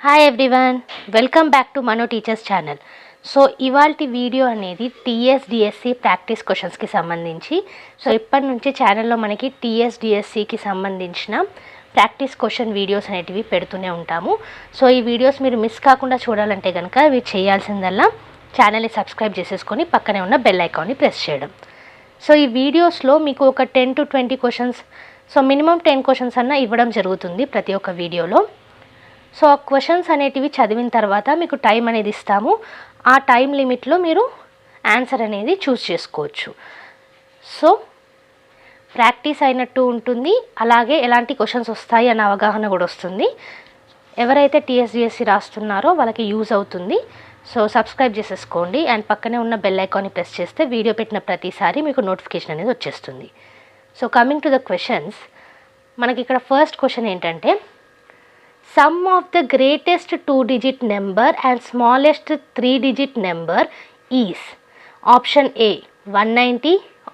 Hi everyone, welcome back to Mano teachers channel. So ఇవాల్టి video అనేది TSDSC practice క్వశ్చన్స్కి సంబంధించి. సో ఇప్పటి నుంచి ఛానల్లో మనకి టీఎస్డిఎస్సికి సంబంధించిన ప్రాక్టీస్ క్వశ్చన్ వీడియోస్ అనేటివి పెడుతూనే ఉంటాము. సో ఈ వీడియోస్ మీరు మిస్ కాకుండా చూడాలంటే కనుక ఇవి చేయాల్సిందల్లా ఛానల్ని సబ్స్క్రైబ్ చేసేసుకొని పక్కనే ఉన్న బెల్ ఐకాన్ని ప్రెస్ చేయడం. సో ఈ వీడియోస్లో మీకు ఒక 10 to 20 questions, so minimum 10 questions అన్న ఇవ్వడం జరుగుతుంది ప్రతి ఒక్క వీడియోలో. సో ఆ క్వశ్చన్స్ అనేటివి చదివిన తర్వాత మీకు టైం అనేది ఇస్తాము. ఆ టైం లిమిట్లో మీరు ఆన్సర్ అనేది చూస్ చేసుకోవచ్చు. సో ప్రాక్టీస్ అయినట్టు ఉంటుంది, అలాగే ఎలాంటి క్వశ్చన్స్ వస్తాయి అన్న అవగాహన కూడా వస్తుంది. ఎవరైతే టీఎస్డిఎస్సి రాస్తున్నారో వాళ్ళకి యూజ్ అవుతుంది. సో సబ్స్క్రైబ్ చేసేసుకోండి అండ్ పక్కనే ఉన్న బెల్ ఐకాన్ని ప్రెస్ చేస్తే వీడియో పెట్టిన ప్రతిసారి మీకు నోటిఫికేషన్ అనేది వచ్చేస్తుంది. So coming to the questions, మనకి ఇక్కడ ఫస్ట్ క్వశ్చన్ ఏంటంటే, sum of the greatest 2-digit number and smallest 3-digit number is option A 190,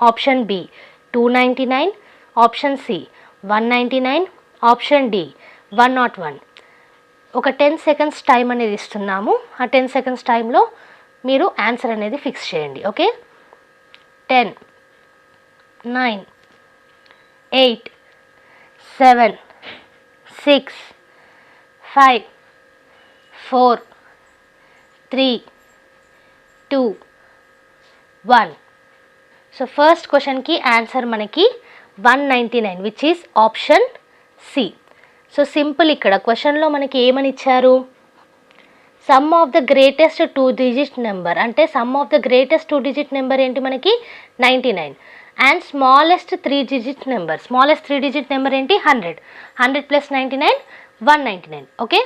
option B 299, option C 199, option D 101. ఒక 10 seconds టైం అనేది ఇస్తున్నాము. ఆ 10 seconds టైంలో మీరు ఆన్సర్ అనేది ఫిక్స్ చేయండి. ఓకే, 10, 9, 8, 7, 6, 5, 4, 3, 2, 1. సో ఫస్ట్ క్వశ్చన్కి ఆన్సర్ మనకి 199, which is option C. So simple, ఇక్కడ క్వశ్చన్లో మనకి ఏమని ఇచ్చారు, sum of the greatest 2-digit number, అంటే sum of the greatest 2-digit number ఏంటి మనకి 99, and smallest 3-digit number, smallest 3-digit number ఏంటి 100, 100 + 99 199. ఓకే,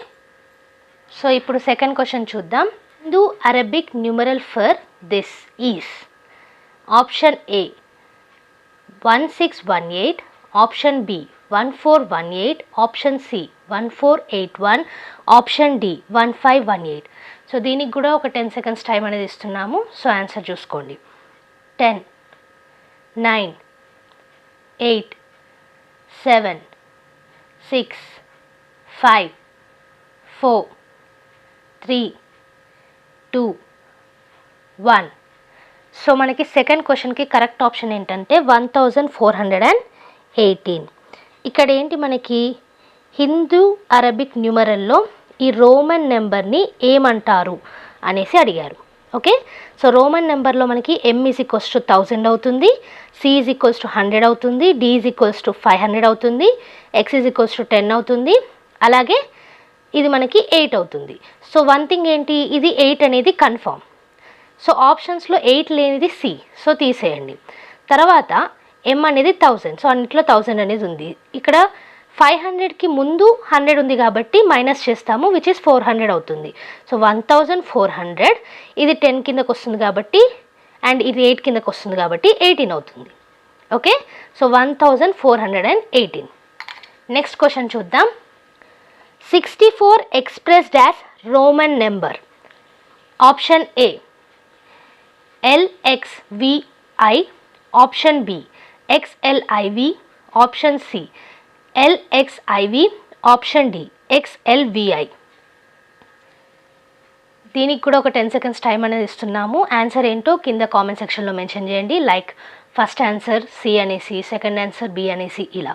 సో ఇప్పుడు సెకండ్ క్వశ్చన్ చూద్దాం. Hindu Arabic numeral for this is option A 1618, option B 1418, option C 1481, option D 1518. So దీనికి కూడా ఒక 10 seconds time అనేది ఇస్తున్నాము. సో ఆన్సర్ చూసుకోండి. 10, 9, 8, 7, 6, 5, 4, 3, 2, 1. సో మనకి సెకండ్ క్వశ్చన్కి కరెక్ట్ ఆప్షన్ ఏంటంటే 1418. ఇక్కడ ఏంటి, మనకి హిందూ అరబిక్ న్యూమరల్లో ఈ రోమన్ నెంబర్ని ఏమంటారు అనేసి అడిగారు. ఓకే, సో రోమన్ నెంబర్లో మనకి m = 1000 అవుతుంది, c = 100 అవుతుంది, d = 500 అవుతుంది, x = 10 అవుతుంది, అలాగే ఇది మనకి 8 అవుతుంది. సో వన్ థింగ్ ఏంటి, ఇది 8 అనేది కన్ఫర్మ్. సో ఆప్షన్స్లో 8 లేనిది సి, సో తీసేయండి. తర్వాత m అనేది 1000, సో అన్నిట్లో 1000 అనేది ఉంది. ఇక్కడ 500కి ముందు 100 ఉంది కాబట్టి మైనస్ చేస్తాము, విచ్ ఇస్ 400 అవుతుంది. సో 1400, ఇది 10 కిందకు వస్తుంది కాబట్టి, అండ్ ఇది 8 కిందకు వస్తుంది కాబట్టి 18 అవుతుంది. Okay, so 1418. నెక్స్ట్ క్వశ్చన్ చూద్దాం. 64 expressed as Roman number. Option A LXVI, option B XLIV, option C LXIV, option D XLVI. దీనికి కూడా ఒక 10 seconds టైం అనేది ఇస్తున్నాము. ఆన్సర్ ఏంటో కింద కామెంట్ సెక్షన్లో మెన్షన్ చేయండి. లైక్ ఫస్ట్ ఆన్సర్ సి అనేసి, సెకండ్ ఆన్సర్ బి అనేసి, ఇలా.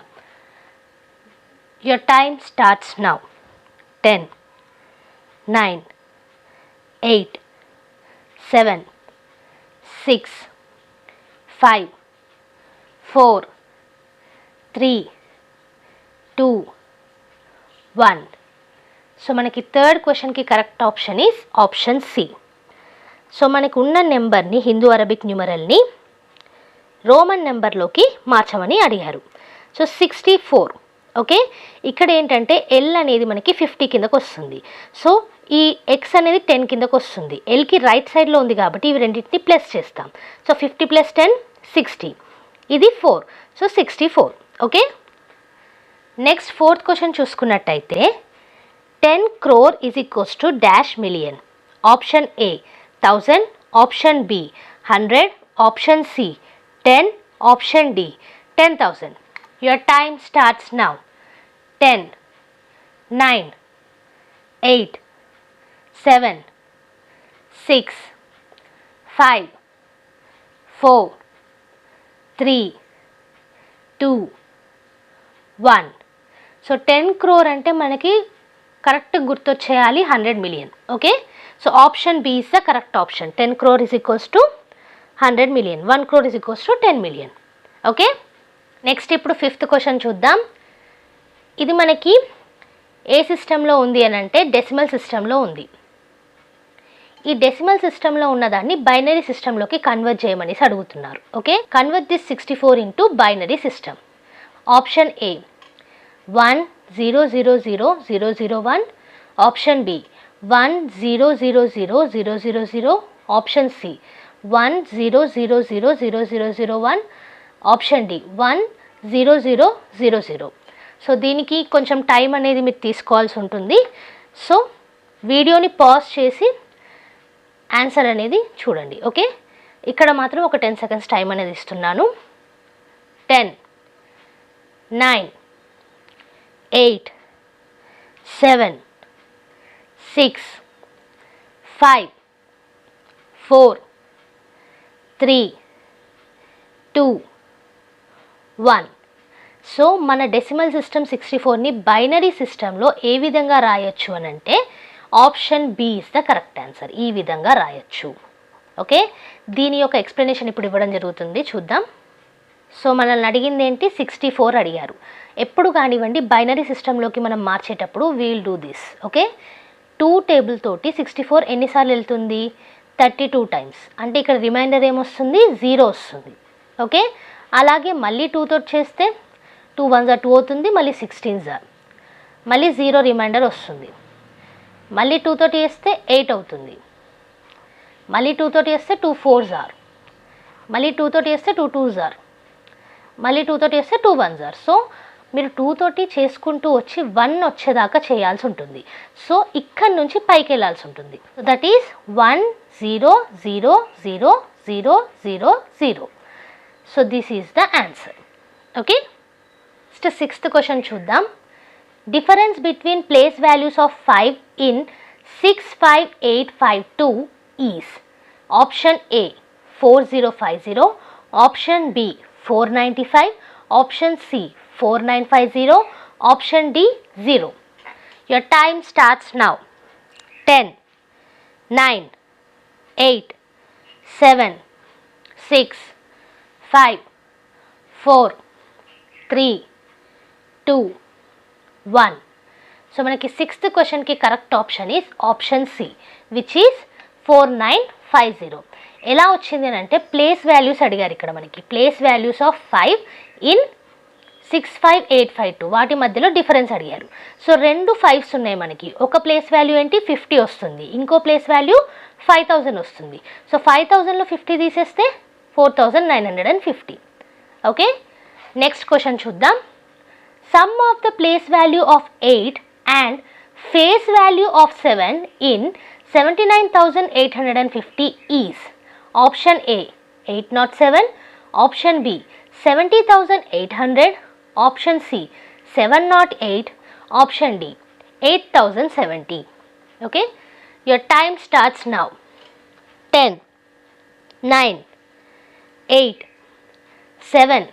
Your time starts now. 10, 9, 8, 7, 6, 5, 4, 3, 2, 1. So మనకి థర్డ్ క్వశ్చన్కి correct option is option C. So మనకు ఉన్న నెంబర్ని, హిందూ అరబిక్ న్యూమరల్ని రోమన్ నెంబర్లోకి మార్చమని అడిగారు. సో 64. ఓకే, ఇక్కడ ఏంటంటే ఎల్ అనేది మనకి 50 కిందకు వస్తుంది. సో ఈ ఎక్స్ అనేది 10 కిందకు వస్తుంది. ఎల్కి రైట్ సైడ్లో ఉంది కాబట్టి ఇవి రెండింటిని ప్లస్ చేస్తాం. సో 50 + 10 60, ఇది 4, so 64. Okay, next fourth question చూసుకున్నట్టయితే 10 crore = dash million. Option A 1000, option B 100, option C 10, option D 10,000. Your time starts now. 10, 9, 8, 7, 6, 5, 4, 3, 2, 1. So 10 crore అంటే మనకి కరెక్ట్ గుర్తొచ్చేయాలి 100 million. Okay, so option B is the correct option. 10 crore is equals to 100 million. 1 crore is equals to 10 million. Okay, next ఇప్పుడు 5th question చూద్దాం. ఇది మనకి ఏ సిస్టంలో ఉంది అని అంటే డెసిమల్ సిస్టంలో ఉంది. ఈ డెసిమల్ సిస్టంలో ఉన్నదాన్ని బైనరీ సిస్టంలోకి కన్వర్ట్ చేయమని అడుగుతున్నారు. Okay, convert this 64 into binary system. Option A 1000001, option B 1000000, option C 100000001, option D 10000. So దీనికి కొంచెం టైం అనేది మీరు తీసుకోవాల్సి ఉంటుంది. సో వీడియోని పాజ్ చేసి ఆన్సర్ అనేది చూడండి. ఓకే, ఇక్కడ మాత్రం ఒక 10 seconds టైం అనేది ఇస్తున్నాను. 10, 9, 8, 7, 6, 5, 4, 3, 2, 1. సో మన డెసిమల్ సిస్టమ్ 64ని బైనరీ సిస్టంలో ఏ విధంగా రాయొచ్చు అని అంటే option B is the correct answer. ఈ విధంగా రాయొచ్చు. ఓకే, దీని యొక్క ఎక్స్ప్లెనేషన్ ఇప్పుడు ఇవ్వడం జరుగుతుంది, చూద్దాం. సో మనల్ని అడిగింది ఏంటి, 64 అడిగారు. ఎప్పుడు కానివ్వండి బైనరీ సిస్టంలోకి మనం మార్చేటప్పుడు we'll do this. Okay, 2 table తోటి 64 ఎన్నిసార్లు వెళ్తుంది, 32 times. అంటే ఇక్కడ రిమైండర్ ఏమొస్తుంది, 0 వస్తుంది. ఓకే, అలాగే మళ్ళీ 2 తోటి చేస్తే 2 1s 2 అవుతుంది, మళ్ళీ 16s మళ్ళీ 0 రిమైండర్ వస్తుంది. మళ్ళీ 2 తోటి చేస్తే 8 అవుతుంది. మళ్ళీ 2 తోటి చేస్తే 2 4s, మళ్ళీ 2 తోటి చేస్తే 2 2s, మళ్ళీ 2 తోటి చేస్తే 2 1s. సో మీరు 2 తోటి చేసుకుంటూ వచ్చి 1 వచ్చేదాకా చేయాల్సి ఉంటుంది. సో ఇక్కడ నుంచి పైకి వెళ్ళాల్సి ఉంటుంది. That is 1 0 0 0 0 0 0. So this is the answer. Okay, next 6th question చూద్దాం. Difference between place values of 5 in 65852 is option A 4050, option B 495, option C 4950, option D 0. Your time starts now. 10, 9, 8, 7, 6, 5, 4, 3, 2, 1. So మనకి 6th క్వశ్చన్కి correct option is option C, which is 4950. ఎలా వచ్చింది అని అంటే place values అడిగారు. ఇక్కడ మనకి ప్లేస్ వాల్యూస్ ఆఫ్ 5 ఇన్ 65852 వాటి మధ్యలో డిఫరెన్స్ అడిగారు. సో 2 5s ఉన్నాయి మనకి. ఒక ప్లేస్ వాల్యూ ఏంటి 50 వస్తుంది, ఇంకో ప్లేస్ వాల్యూ 5000 వస్తుంది. సో 5000లో 50 తీసేస్తే 4950. ఓకే, నెక్స్ట్ క్వశ్చన్ చూద్దాం. Sum of the place value of 8 and face value of 7 in 79,850 is option A 807, option B 70,800, option C 708, option D 8070. Okay, your time starts now. 10, 9, 8, 7,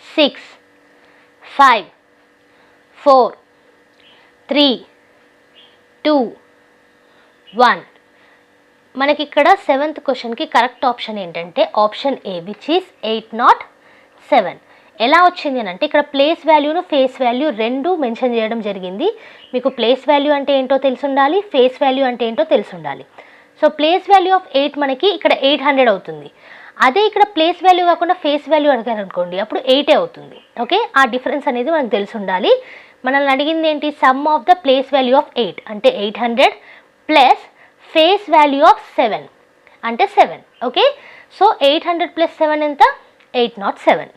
6, 5, 4, 3, 2, 1. మనకి ఇక్కడ 7th క్వశ్చన్కి correct option ఏంటంటే option A, which is 807. ఎలా వచ్చింది అని అంటే ఇక్కడ place వాల్యూను face value రెండు మెన్షన్ చేయడం జరిగింది. మీకు ప్లేస్ వాల్యూ అంటే ఏంటో తెలిసి ఉండాలి, ఫేస్ వాల్యూ అంటే ఏంటో తెలిసి ఉండాలి. సో ప్లేస్ వాల్యూ ఆఫ్ 8 మనకి ఇక్కడ 800 అవుతుంది. అదే ఇక్కడ ప్లేస్ వాల్యూ కాకుండా ఫేస్ వాల్యూ అడిగారు అనుకోండి, అప్పుడు 8 అవుతుంది. ఓకే, ఆ డిఫరెన్స్ అనేది మనకు తెలిసి ఉండాలి. మనల్ని అడిగింది ఏంటి, some of the place value of 8 అంటే 800 ప్లస్ ఫేస్ వాల్యూ ఆఫ్ 7 అంటే 7. ఓకే, సో 800 + 7 ఎంత, 807,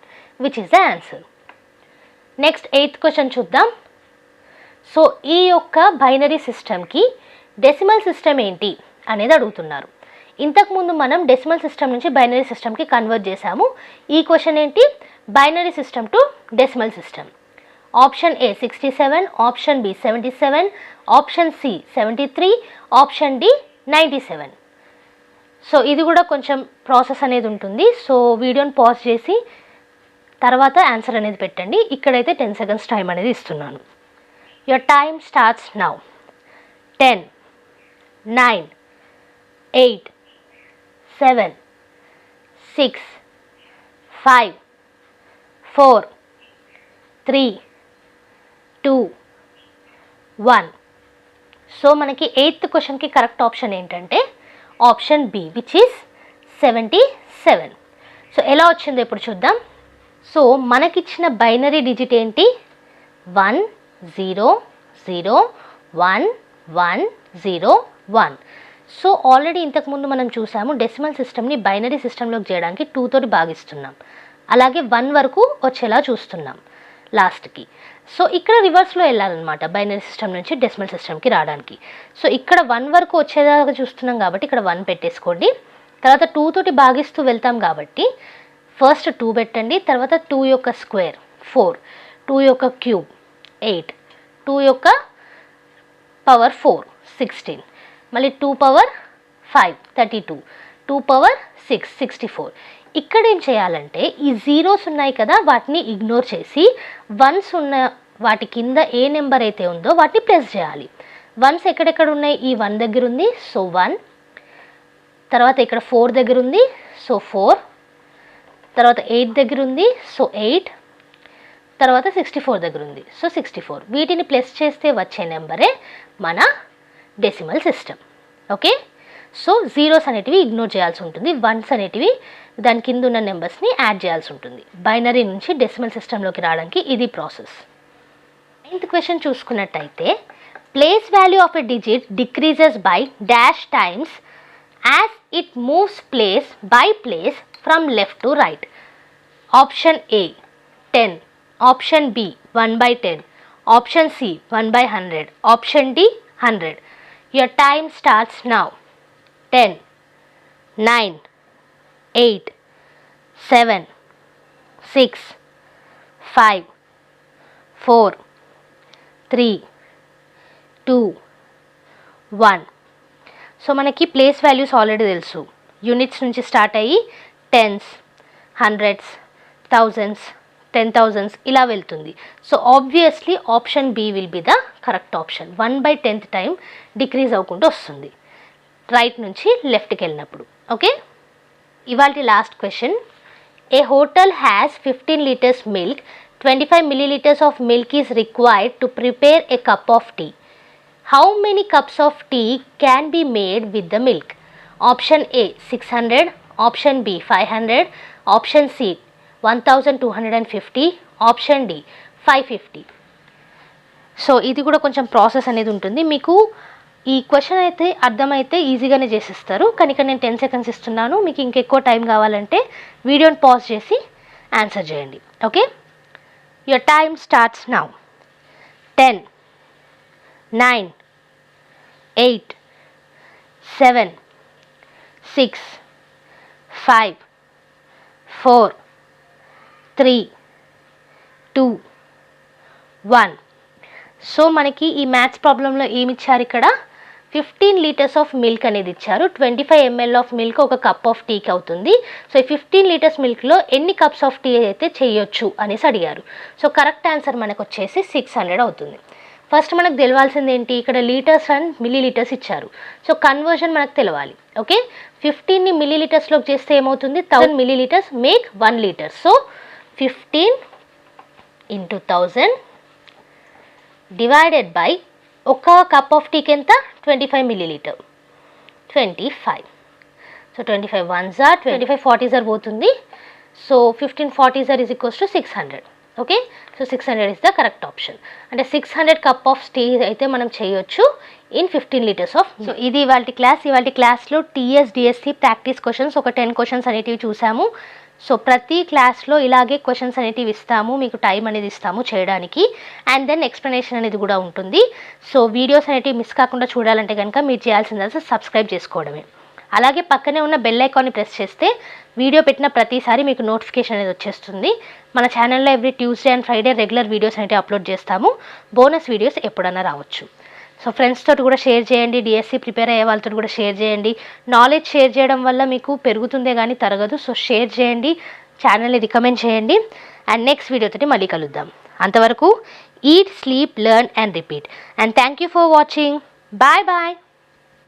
which is the answer. Next 8th question చూద్దాం. సో ఈ యొక్క బైనరీ సిస్టమ్కి డెసిమల్ సిస్టమ్ ఏంటి అనేది అడుగుతున్నారు. ఇంతకుముందు మనం డెసిమల్ సిస్టమ్ నుంచి బైనరీ సిస్టమ్కి కన్వర్ట్ చేసాము. ఈ క్వశ్చన్ ఏంటి, binary system to decimal system. Option A 67, option B 77, option C 73, option D 97. So ఇది కూడా కొంచెం ప్రాసెస్ అనేది ఉంటుంది. సో వీడియోని పాజ్ చేసి తర్వాత ఆన్సర్ అనేది పెట్టండి. ఇక్కడైతే 10 seconds టైం అనేది ఇస్తున్నాను. Your time starts now. 10, 9, 8, 7, 6, 5, 4, 3, 2, 1. So మనకి 8th క్వశ్చన్కి కరెక్ట్ ఆప్షన్ ఏంటంటే option B which is 77. So ఎలా వచ్చిందో ఇప్పుడు చూద్దాం. సో మనకిచ్చిన బైనరీ డిజిట్ ఏంటి? 1 0 0 1 1 0 1. సో ఆల్రెడీ ఇంతకుముందు మనం చూసాము డెసిమల్ సిస్టమ్ని బైనరీ సిస్టంలోకి చేయడానికి 2 తోటి భాగిస్తున్నాం. అలాగే 1 వరకు వచ్చేలా చూస్తున్నాం లాస్ట్కి. సో ఇక్కడ రివర్స్లో వెళ్ళాలన్నమాట బైనరీ సిస్టమ్ నుంచి డెసిమల్ సిస్టమ్కి రావడానికి. సో ఇక్కడ 1 వరకు వచ్చేదాకా చూస్తున్నాం కాబట్టి ఇక్కడ 1 పెట్టేసుకోండి. తర్వాత 2 తోటి భాగిస్తూ వెళ్తాం కాబట్టి ఫస్ట్ 2 పెట్టండి. తర్వాత 2 యొక్క స్క్వేర్ 4, 2 యొక్క క్యూబ్ 8, 2 యొక్క పవర్ 4 16, మళ్ళీ 2 పవర్ 5 32, 2 పవర్ 6 64. ఇక్కడ ఏం చేయాలంటే ఈ జీరోస్ ఉన్నాయి కదా వాటిని ఇగ్నోర్ చేసి వన్స్ ఉన్న వాటి కింద ఏ నెంబర్ అయితే ఉందో వాటిని ప్లస్ చేయాలి. వన్స్ ఎక్కడెక్కడ ఉన్నాయి? ఈ 1 దగ్గర ఉంది, సో 1. తర్వాత ఇక్కడ 4 దగ్గర ఉంది, సో 4. తర్వాత 8 దగ్గర ఉంది, సో 8. తర్వాత 64 దగ్గర ఉంది, సో 64. వీటిని ప్లస్ చేస్తే వచ్చే నెంబరే మన decimal system. Okay, so zeros అనేటివి ఇగ్నోర్ చేయాల్సి ఉంటుంది. వన్స్ అనేటివి దాని కింద ఉన్న నెంబర్స్ని యాడ్ చేయాల్సి ఉంటుంది. బైనరీ నుంచి డెసిమల్ సిస్టంలోకి రావడానికి ఇది ప్రాసెస్. 9th క్వశ్చన్ చూసుకున్నట్టయితే place value of a digit decreases by dash times as it moves place by place from left to right. Option A 10, option B 1/10, option C 1/100, option D 100. Your time starts now. 10, 9, 8, 7, 6, 5, 4, 3, 2, 1. So మనకి place values already తెలుసు. Units నుంచి start అయ్యి tens, hundreds, thousands, 10,000s ఇలా వెళ్తుంది. So obviously option B will be the correct option. 1/10th time decrease అవ్వకుండా వస్తుంది right నుంచి లెఫ్ట్కి వెళ్ళినప్పుడు. ఓకే, ఇవాళ last question. A hotel has 15 liters milk, 25 milliliters of milk is required to prepare a cup of tea. How many cups of tea can be made with the milk? Option A 600, option B 500, option C 1250, option D 550. So ఇది కూడా కొంచెం process అనేది ఉంటుంది. మీకు ఈ question అయితే అర్థమైతే ఈజీగానే చేసిస్తారు, కానీ ఇక్కడ నేను 10 seconds ఇస్తున్నాను. మీకు ఇంకెక్కువ టైం కావాలంటే వీడియోని పాజ్ చేసి ఆన్సర్ చేయండి. Okay, your time starts now. 10, 9, 8, 7, 6, 5, 4, 3, 2, 1. So మనకి ఈ మ్యాథ్స్ ప్రాబ్లంలో ఏమి ఇచ్చారు? ఇక్కడ 15 liters ఆఫ్ మిల్క్ అనేది ఇచ్చారు. 25 ml ఆఫ్ మిల్క్ ఒక కప్ ఆఫ్ టీకి అవుతుంది. సో ఈ 15 liters మిల్క్లో ఎన్ని కప్స్ ఆఫ్ టీ అయితే చేయొచ్చు అనేసి అడిగారు. సో కరెక్ట్ ఆన్సర్ మనకు వచ్చేసి 600 అవుతుంది. ఫస్ట్ మనకు తెలవాల్సింది ఏంటి? ఇక్కడ లీటర్స్ అండ్ మిల్లీలీటర్స్ ఇచ్చారు. సో కన్వర్షన్ మనకు తెలవాలి. ఓకే, 15ని మిల్లీలీటర్స్లోకి చేస్తే ఏమవుతుంది? 1000 milliliters make 1 liter. So 15 into 1000 divided by ఒక కప్ ఆఫ్ టీకి ఎంత? 25 milliliter 25. So 25 1s are 25 40s are పోతుంది. So 15 40s are is equals to 600. Okay, so 600 is the correct option. అంటే 600 కప్ ఆఫ్ టీ అయితే మనం చేయొచ్చు ఇన్ 15 liters ఆఫ్. సో ఇది ఇవాళ క్లాస్. ఇవాళ క్లాస్లో TSDSC ప్రాక్టీస్ క్వశ్చన్స్ ఒక 10 questions అనేటివి చూసాము. సో ప్రతి క్లాస్లో ఇలాగే క్వశ్చన్స్ అనేటివి ఇస్తాము, మీకు టైం అనేది ఇస్తాము చేయడానికి. అండ్ దెన్ ఎక్స్ప్లెనేషన్ అనేది కూడా ఉంటుంది. సో వీడియోస్ అనేటివి మిస్ కాకుండా చూడాలంటే కనుక మీరు చేయాల్సింది సబ్స్క్రైబ్ చేసుకోవడమే. అలాగే పక్కనే ఉన్న బెల్ ఐకాన్ని ప్రెస్ చేస్తే వీడియో పెట్టిన ప్రతిసారి మీకు నోటిఫికేషన్ అనేది వచ్చేస్తుంది. మన ఛానల్లో every Tuesday and Friday regular videos అనేవి అప్లోడ్ చేస్తాము. బోనస్ వీడియోస్ ఎప్పుడన్నా రావచ్చు. సో ఫ్రెండ్స్ తోటి కూడా షేర్ చేయండి, డిఎస్సి ప్రిపేర్ అయ్యే వాళ్ళతో కూడా షేర్ చేయండి. నాలెడ్జ్ షేర్ చేయడం వల్ల మీకు పెరుగుతుందే కానీ తరగదు. సో షేర్ చేయండి, ఛానల్ని రికమెండ్ చేయండి. అండ్ నెక్స్ట్ వీడియోతో మళ్ళీ కలుద్దాం. అంతవరకు eat, sleep, learn and repeat. And thank you for watching. Bye bye.